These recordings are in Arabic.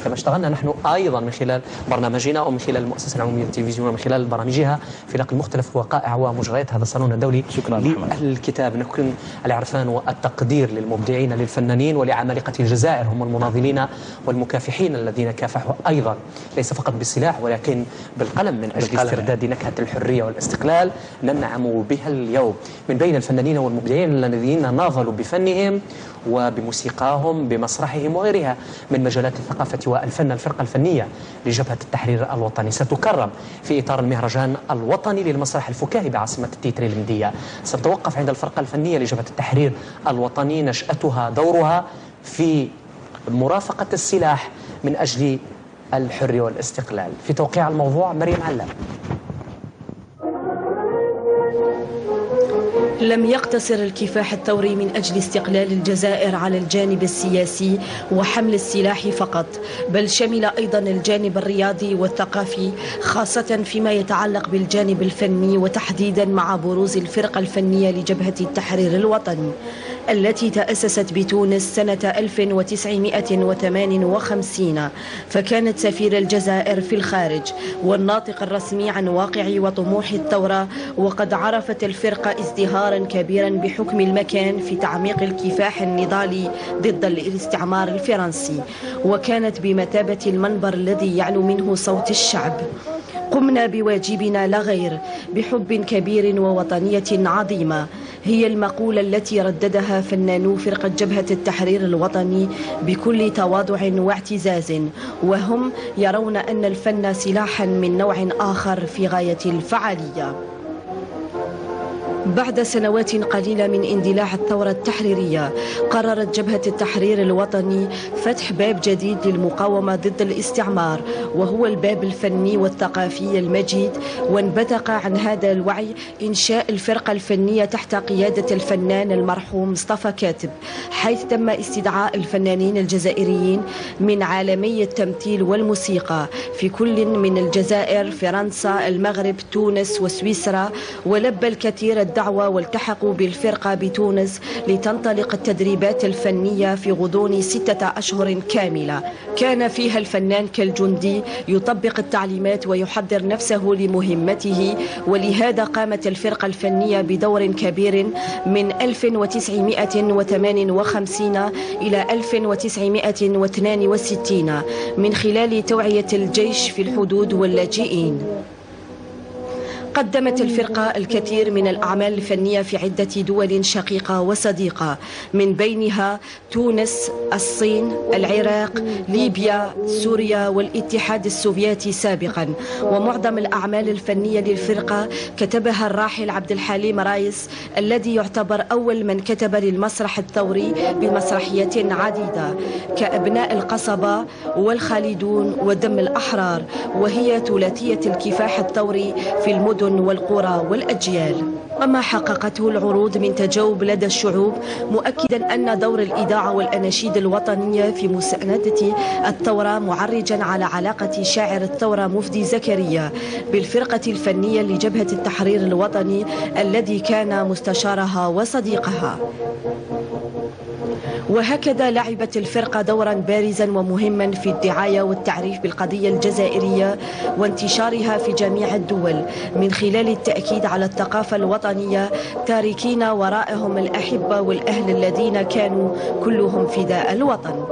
كما اشتغلنا نحن أيضا من خلال برنامجنا ومن خلال المؤسسة العمومية للتلفزيون ومن خلال برامجها في نقل مختلف وقائع ومجريات هذا الصالون الدولي للكتاب، نكون العرفان والتقدير للمبدعين للفنانين ولعمالقة الجزائر، هم المناضلين والمكافحين الذين كافحوا أيضا ليس فقط بالسلاح ولكن بالقلم من أجل استرداد نكهة الحرية والاستقلال ننعم بها اليوم. من بين الفنانين والمبدعين الذين ناضلوا بفنهم وبموسيقاهم بمسرحهم وغيرها من مجالات الثقافة والفن، الفرقة الفنية لجبهة التحرير الوطني ستكرم في إطار المهرجان الوطني للمسرح الفكاهي بعاصمة التيتري المندية. ستوقف عند الفرقة الفنية لجبهة التحرير الوطني نشأتها دورها في مرافقة السلاح من أجل الحرية والاستقلال. في توقيع الموضوع مريم علام. لم يقتصر الكفاح الثوري من أجل استقلال الجزائر على الجانب السياسي وحمل السلاح فقط، بل شمل أيضا الجانب الرياضي والثقافي، خاصة فيما يتعلق بالجانب الفني وتحديدا مع بروز الفرقة الفنية لجبهة التحرير الوطني التي تأسست بتونس سنة 1958، فكانت سفير الجزائر في الخارج والناطق الرسمي عن واقع وطموح الثورة. وقد عرفت الفرقة ازدهارا كبيرا بحكم المكان في تعميق الكفاح النضالي ضد الاستعمار الفرنسي، وكانت بمثابة المنبر الذي يعلو منه صوت الشعب. قمنا بواجبنا لا غير بحب كبير ووطنية عظيمة، هي المقولة التي رددها فنانو فرقة جبهة التحرير الوطني بكل تواضع واعتزاز، وهم يرون أن الفن سلاحا من نوع آخر في غاية الفعالية. بعد سنوات قليلة من اندلاع الثورة التحريرية، قررت جبهة التحرير الوطني فتح باب جديد للمقاومة ضد الاستعمار، وهو الباب الفني والثقافي المجيد. وانبثق عن هذا الوعي إنشاء الفرقة الفنية تحت قيادة الفنان المرحوم مصطفى كاتب، حيث تم استدعاء الفنانين الجزائريين من عالمي التمثيل والموسيقى في كل من الجزائر، فرنسا، المغرب، تونس وسويسرا، ولبى الكثير الدعوة والتحقوا بالفرقة بتونس لتنطلق التدريبات الفنية في غضون 6 أشهر كاملة، كان فيها الفنان كالجندي يطبق التعليمات ويحضر نفسه لمهمته. ولهذا قامت الفرقة الفنية بدور كبير من 1958 إلى 1962 من خلال توعية الجيش في الحدود واللاجئين. قدمت الفرقة الكثير من الأعمال الفنية في عدة دول شقيقة وصديقة، من بينها تونس، الصين، العراق، ليبيا، سوريا والاتحاد السوفيتي سابقا. ومعظم الأعمال الفنية للفرقة كتبها الراحل عبد الحليم رايس، الذي يعتبر أول من كتب للمسرح الثوري بمسرحيات عديدة كأبناء القصبة والخالدون ودم الأحرار، وهي ثلاثية الكفاح الثوري في المدن والقرى والأجيال. وما حققته العروض من تجاوب لدى الشعوب، مؤكدا أن دور الإذاعة والأناشيد الوطنية في مساندة الثورة، معرجا على علاقة شاعر الثورة مفدي زكريا بالفرقة الفنية لجبهة التحرير الوطني الذي كان مستشارها وصديقها. وهكذا لعبت الفرقة دورا بارزا ومهما في الدعاية والتعريف بالقضية الجزائرية وانتشارها في جميع الدول من خلال التأكيد على الثقافة الوطنية، تاركين وراءهم الأحبة والأهل الذين كانوا كلهم فداء الوطن.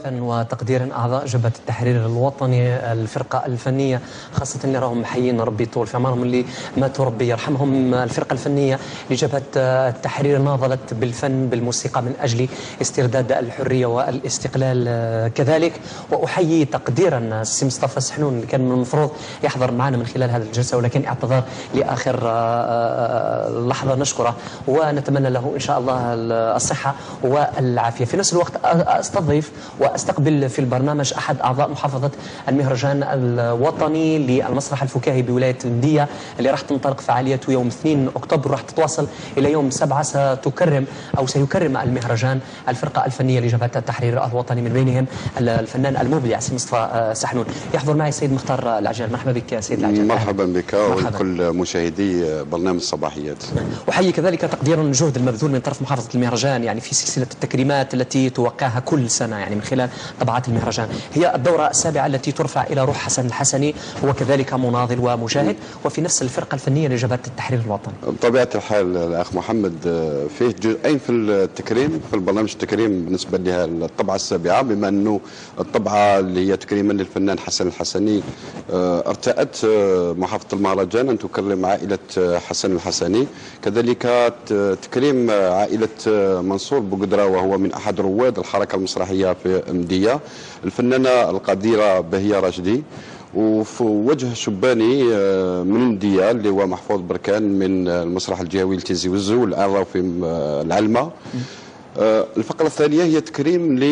فن وتقدير أعضاء جبهة التحرير الوطني الفرقة الفنية، خاصة اللي راهم محيين ربي طول في عمرهم، اللي ماتوا ربي يرحمهم. الفرقة الفنية لجبهة التحرير ناضلت بالفن بالموسيقى من أجل استرداد الحرية والاستقلال كذلك. وأحيي تقديرا السي مصطفى سحنون اللي كان من المفروض يحضر معنا من خلال هذه الجلسة، ولكن اعتذر لآخر لحظة. نشكره ونتمنى له إن شاء الله الصحة والعافية. في نفس الوقت أستضيف واستقبل في البرنامج احد اعضاء محافظه المهرجان الوطني للمسرح الفكاهي بولايه المنديه، اللي راح تنطلق فعاليته يوم 2 اكتوبر، راح تتواصل الى يوم 7. سيكرم المهرجان الفرقه الفنيه لجبهه التحرير الوطني، من بينهم الفنان المبدع سي مصطفى سحنون. يحضر معي السيد مختار العجال. مرحبا بك سيد العجال. مرحبا بك وكل مشاهدي برنامج الصباحيات. احيي كذلك تقديرا الجهد المبذول من طرف محافظه المهرجان، يعني في سلسله التكريمات التي توقعها كل سنه، يعني من خلال طبعات المهرجان. هي الدورة السابعة التي ترفع إلى روح حسن الحسني، هو كذلك مناضل ومجاهد وفي نفس الفرقة الفنية لجبهة التحرير الوطني. بطبيعة الحال الأخ محمد فيه جزئين في التكريم، في البرنامج التكريم بالنسبة لها الطبعة السابعة، بما أنه الطبعة اللي هي تكريما للفنان حسن الحسني ارتأت محافظة المهرجان أن تكرم عائلة حسن الحسني، كذلك تكريم عائلة منصور بوقدرة وهو من أحد رواد الحركة المسرحية في مدية، الفنانة القديرة بهية راشدي، وفي وجه شباني من مدية اللي هو محفوظ بركان من المسرح الجهوي لتيزي وزو، والآن راهو في العلمة. الفقرة الثانية هي تكريم ل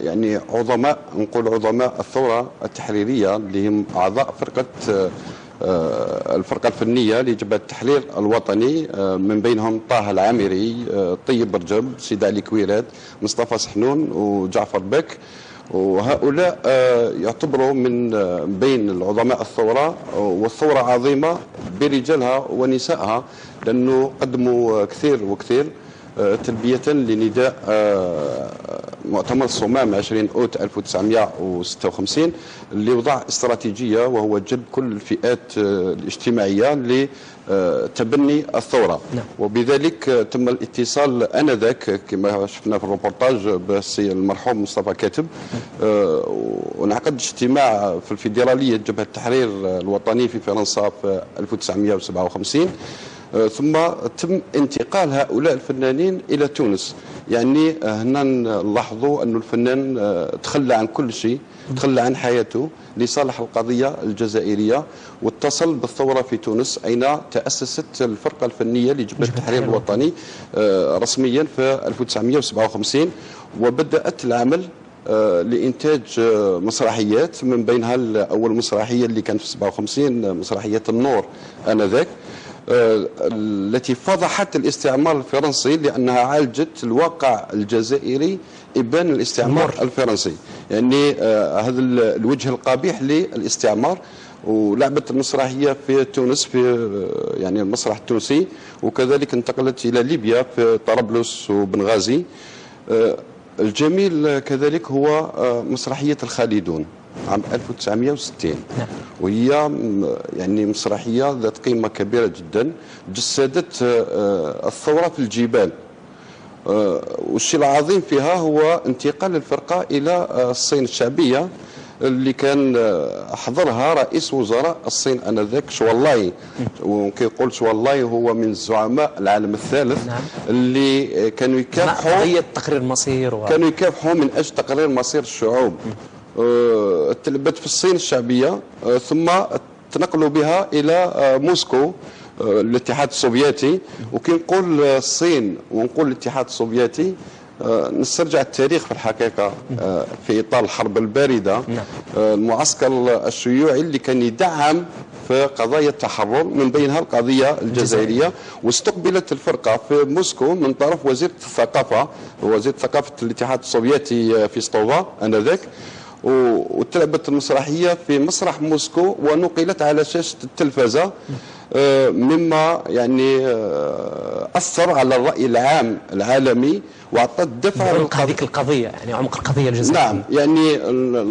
يعني عظماء، نقول عظماء الثورة التحريرية اللي هم أعضاء الفرقة الفنية لجبهة التحرير الوطني، من بينهم طه العامري، طيب رجب، سيد علي كويرات، مصطفى سحنون وجعفر بك. وهؤلاء يعتبروا من بين العظماء الثورة، والثورة عظيمة برجالها ونسائها، لأنه قدموا كثير وكثير تلبية لنداء مؤتمر الصمام 20 أوت 1956 اللي وضع استراتيجية وهو جلب كل الفئات الاجتماعية لتبني الثورة. وبذلك تم الاتصال آنذاك كما شفنا في الروبورتاج بالسي المرحوم مصطفى كاتب، ونعقد اجتماع في الفيدرالية جبهة التحرير الوطني في فرنسا في 1957، ثم تم انتقال هؤلاء الفنانين إلى تونس. يعني هنا نلاحظوا أن الفنان تخلى عن كل شيء، تخلى عن حياته لصالح القضية الجزائرية، واتصل بالثورة في تونس أين تأسست الفرقة الفنية لجبهة التحرير الوطني رسميا في 1957، وبدأت العمل لإنتاج مسرحيات، من بينها أول مسرحية اللي كانت في 57 مسرحية النور آنذاك، التي فضحت الاستعمار الفرنسي لأنها عالجت الواقع الجزائري إبان الاستعمار الفرنسي، يعني هذا الوجه القبيح للاستعمار. ولعبت المسرحية في تونس في يعني المسرح التونسي، وكذلك انتقلت إلى ليبيا في طرابلس وبنغازي. الجميل كذلك هو مسرحية الخالدون عام 1960، وهي يعني مسرحية ذات قيمة كبيرة جدا، جسدت الثورة في الجبال. والشيء العظيم فيها هو انتقال الفرقة إلى الصين الشعبية اللي كان حضرها رئيس وزراء الصين آنذاك شوالاي، وكيقول شوالاي هو من زعماء العالم الثالث اللي كانوا يكافحوا قضية تقرير مصير كانوا يكافحوا من أجل تقرير مصير الشعوب. تلبت في الصين الشعبية، ثم تنقلوا بها إلى موسكو الاتحاد السوفيتي. وكي نقول الصين ونقول الاتحاد السوفيتي نسترجع التاريخ في الحقيقة في إطار الحرب الباردة. المعسكر الشيوعي اللي كان يدعم في قضايا التحرر، من بينها القضية الجزائرية، واستقبلت الفرقة في موسكو من طرف وزير ثقافة الاتحاد السوفيتي في ستوفا آنذاك، وتلعبت المسرحية في مسرح موسكو ونقلت على شاشة التلفزة، مما يعني أثر على الرأي العام العالمي وأعطت دفع هذيك القضية، يعني عمق القضية الجزائرية. نعم، يعني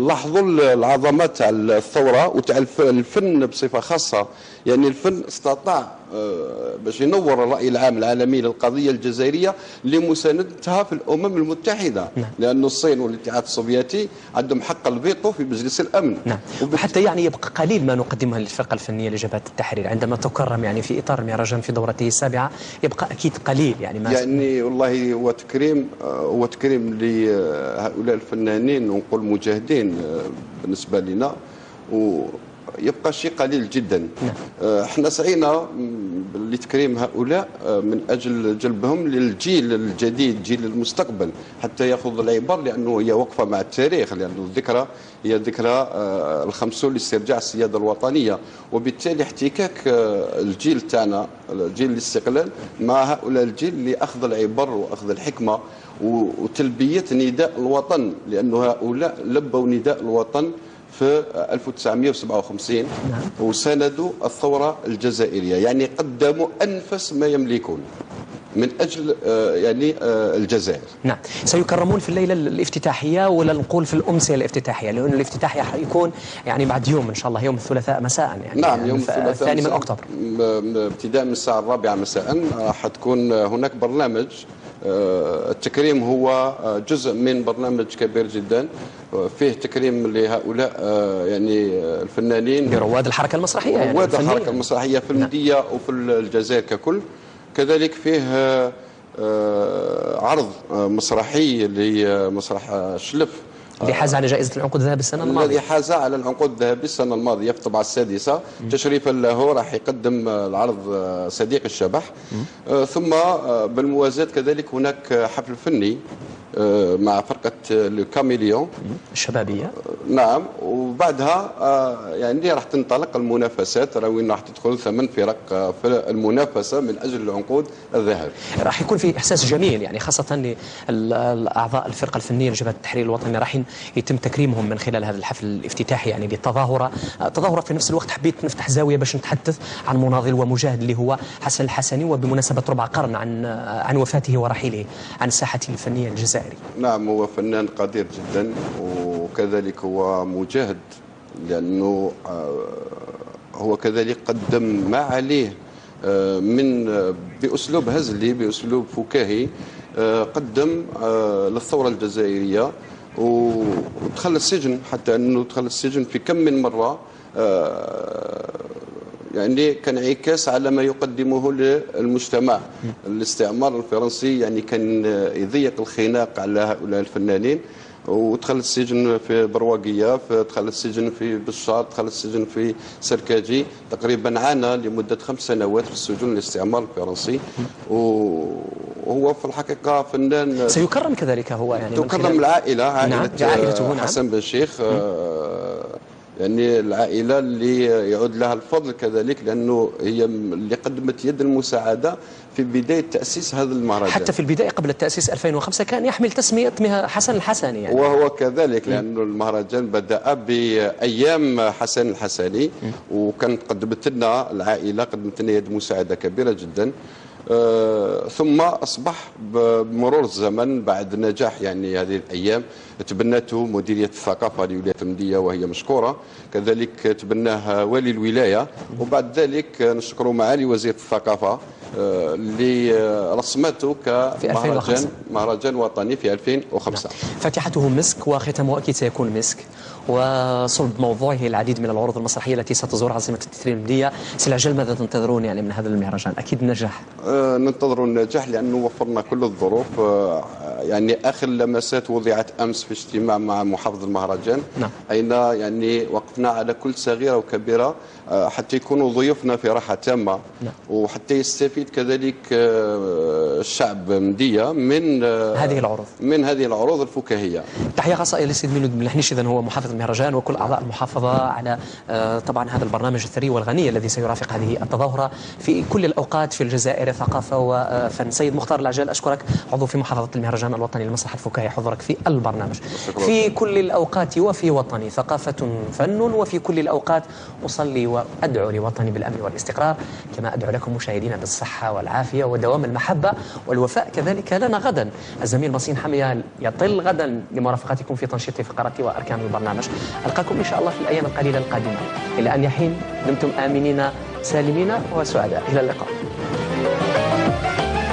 لاحظوا العظمات تاع الثورة وتاع الفن بصفة خاصة. يعني الفن استطاع باش ينور الرأي العام العالمي للقضية الجزائرية لمساندتها في الأمم المتحدة، لأن الصين والاتحاد السوفيتي عندهم حق الفيتو في مجلس الأمن. نعم، وحتى يعني يبقى قليل ما نقدمها للفرقة الفنية لجبهة التحرير عندما تكرم يعني في إطار المهرجان في دورته السابعة، يبقى أكيد قليل يعني ما يعني والله هو تكريم لهؤلاء الفنانين ونقول مجاهدين بالنسبة لنا، ويبقى شيء قليل جدا. احنا سعينا لتكريم هؤلاء من اجل جلبهم للجيل الجديد، جيل المستقبل، حتى ياخذ العبر، لانه هي وقفه مع التاريخ، لانه الذكرى هي ذكرى ال50 لاسترجاع السياده الوطنيه، وبالتالي احتكاك الجيل تاعنا، جيل الاستقلال، مع هؤلاء الجيل لاخذ العبر واخذ الحكمه وتلبيه نداء الوطن، لانه هؤلاء لبوا نداء الوطن في 1957 وساندوا الثورة الجزائرية، يعني قدموا أنفس ما يملكون. من أجل يعني الجزائر. نعم، سيكرمون في الليلة الافتتاحية ولا نقول في الأمسية الافتتاحية، لأن الافتتاحية حيكون يعني بعد يوم إن شاء الله، يوم الثلاثاء مساء يعني. نعم، يوم الثلاثاء الثاني من أكتوبر ابتداء من الساعة 4 مساء راح تكون هناك برنامج. التكريم هو جزء من برنامج كبير جدا فيه تكريم لهؤلاء يعني الفنانين برواد الحركة المسرحية، يعني رواد الحركة المسرحية في المندية وفي الجزائر ككل. كذلك فيه عرض مسرحي لمسرح شلف اللي حاز على جائزة العنقود الذهبي السنة الماضية، الذي حاز على العنقود الذهبي السنة الماضية في الطبعة السادسة. تشريفا له راح يقدم العرض صديق الشبح. ثم بالموازاة كذلك هناك حفل فني مع فرقة الكاميليون الشبابية. نعم، وبعدها يعني راح تنطلق المنافسات، وين راح تدخل 8 فرق في المنافسة من أجل العنقود الذهبي. راح يكون في إحساس جميل يعني، خاصة لأعضاء الفرقة الفنية لجبهة التحرير الوطني، راح يتم تكريمهم من خلال هذا الحفل الافتتاحي يعني للتظاهرة. في نفس الوقت حبيت نفتح زاوية باش نتحدث عن مناضل ومجاهد اللي هو حسن الحسني، وبمناسبة ربع قرن عن وفاته ورحيله عن الساحة الفنية الجزائري. نعم، هو فنان قدير جدا وكذلك هو مجاهد، لأنه هو كذلك قدم ما عليه من بأسلوب هزلي، بأسلوب فكاهي، قدم للثورة الجزائرية ودخل السجن، حتى أنه دخل السجن في كم من مرة. يعني كان انعكاس على ما يقدمه للمجتمع. الاستعمار الفرنسي يعني كان يضيق الخناق على هؤلاء الفنانين، ودخل السجن في برواقية، دخل السجن في بشار، دخل السجن في سركاجي. تقريبا عانى لمدة 5 سنوات في السجون الاستعمار الفرنسي. وهو في الحقيقة فنان سيكرم كذلك هو يعني، تكرم العائلة، عائلته. نعم. حسن بن شيخ، يعني العائلة اللي يعود لها الفضل كذلك، لأنه هي اللي قدمت يد المساعدة في بداية تأسيس هذا المهرجان. حتى في البداية قبل التأسيس 2005 كان يحمل تسمية حسن الحسني يعني. وهو كذلك، لأنه المهرجان بدأ بأيام حسن الحسني، وكانت قدمت لنا العائلة، قدمت لنا يد مساعدة كبيرة جدا. ثم أصبح بمرور الزمن بعد نجاح يعني هذه الأيام تبنته مديرية الثقافة لولاية المندية وهي مشكورة، كذلك تبناه والي الولاية، وبعد ذلك نشكر معالي وزير الثقافة اللي رسمته كمهرجان وطني في 2005. فاتحته مسك وختمه أكيد سيكون مسك، وصلب موضوعه العديد من العروض المسرحية التي ستزور عاصمة التحرير المندية. سي العجل، ماذا تنتظرون يعني من هذا المهرجان؟ أكيد النجاح. ننتظر النجاح لأنه وفرنا كل الظروف. يعني آخر لمسات وضعت أمس في اجتماع مع محافظ المهرجان. نعم. أين يعني وقفنا على كل صغيرة وكبيرة حتى يكونوا ضيوفنا في راحة تامة. نعم. وحتى يستفيد كذلك الشعب مندية من هذه العروض الفكاهية. تحية خاصة إلى السيد ميلود بن إذن هو محافظ المهرجان وكل أعضاء المحافظة على طبعا هذا البرنامج الثري والغني الذي سيرافق هذه التظاهرة في كل الأوقات في الجزائر، ثقافة وفن. سيد مختار العجال، أشكرك، عضو في محافظة المهرجان الوطني للمسرح الفكاهي، حضورك في البرنامج. في كل الأوقات وفي وطني ثقافة فن، وفي كل الأوقات أصلي وأدعو لوطني بالأمن والاستقرار، كما أدعو لكم مشاهدينا بالصحة والعافية ودوام المحبة والوفاء كذلك لنا غدا. الزميل مصين حمية يطل غدا لمرافقتكم في تنشيط فقرات وأركان البرنامج. ألقاكم إن شاء الله في الأيام القليلة القادمة. إلى أن يحين دمتم آمنين سالمين وسعداء. إلى اللقاء.